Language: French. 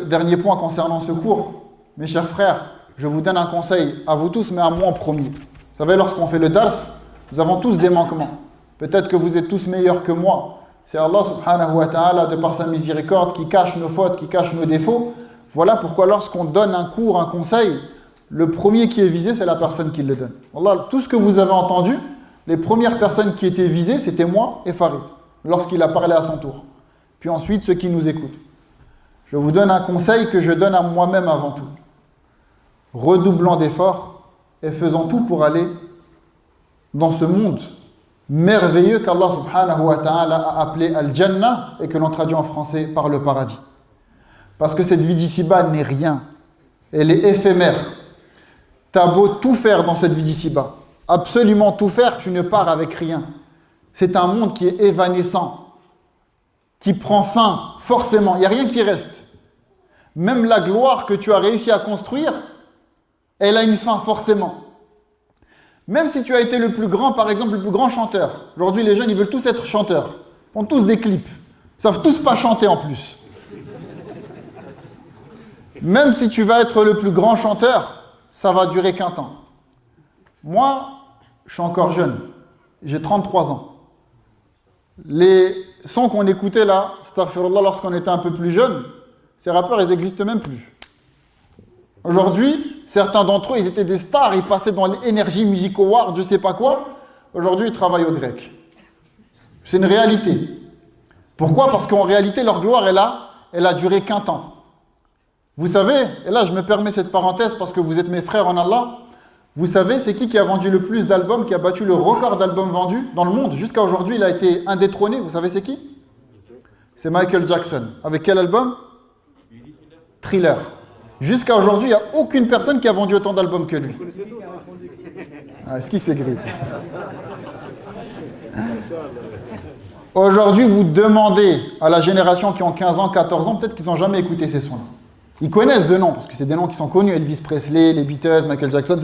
dernier point concernant ce cours. Mes chers frères, je vous donne un conseil à vous tous, mais à moi en premier. Vous savez, lorsqu'on fait le dars, nous avons tous des manquements. Peut-être que vous êtes tous meilleurs que moi. C'est Allah subhanahu wa ta'ala, de par sa miséricorde, qui cache nos fautes, qui cache nos défauts. Voilà pourquoi lorsqu'on donne un cours, un conseil, le premier qui est visé, c'est la personne qui le donne. Allah, tout ce que vous avez entendu, les premières personnes qui étaient visées, c'était moi et Farid, lorsqu'il a parlé à son tour. Puis ensuite, ceux qui nous écoutent. Je vous donne un conseil que je donne à moi-même avant tout. Redoublons d'efforts et faisons tout pour aller dans ce monde merveilleux qu'Allah subhanahu wa ta'ala a appelé Al-Jannah et que l'on traduit en français par le paradis. Parce que cette vie d'ici-bas n'est rien. Elle est éphémère. T'as beau tout faire dans cette vie d'ici-bas, absolument tout faire, tu ne pars avec rien. C'est un monde qui est évanescent, qui prend fin, forcément. Il n'y a rien qui reste. Même la gloire que tu as réussi à construire, elle a une fin, forcément. Même si tu as été le plus grand, par exemple, le plus grand chanteur. Aujourd'hui, les jeunes, ils veulent tous être chanteurs. Ils font tous des clips. Ils savent tous pas chanter en plus. Même si tu vas être le plus grand chanteur, ça va durer qu'un temps. Moi, je suis encore jeune. J'ai 33 ans. Les sons qu'on écoutait là, astaghfirullah, lorsqu'on était un peu plus jeune, ces rappeurs, ils n'existent même plus. Aujourd'hui, certains d'entre eux, ils étaient des stars, ils passaient dans les Energy Music Awards, je sais pas quoi. Aujourd'hui, ils travaillent au grec. C'est une réalité. Pourquoi ? Parce qu'en réalité, leur gloire, elle a duré qu'un temps. Vous savez, et là, je me permets cette parenthèse parce que vous êtes mes frères en Allah, vous savez, c'est qui a vendu le plus d'albums, qui a battu le record d'albums vendus dans le monde ? Jusqu'à aujourd'hui, il a été indétrôné. Vous savez, c'est qui ? C'est Michael Jackson. Avec quel album ? Thriller. Jusqu'à aujourd'hui, il n'y a aucune personne qui a vendu autant d'albums que lui. Ah, est-ce qu'il s'est gris ? Aujourd'hui, vous demandez à la génération qui ont 15 ans, 14 ans, peut-être qu'ils n'ont jamais écouté ces sons-là. Ils connaissent de noms, parce que c'est des noms qui sont connus, Elvis Presley, les Beatles, Michael Jackson.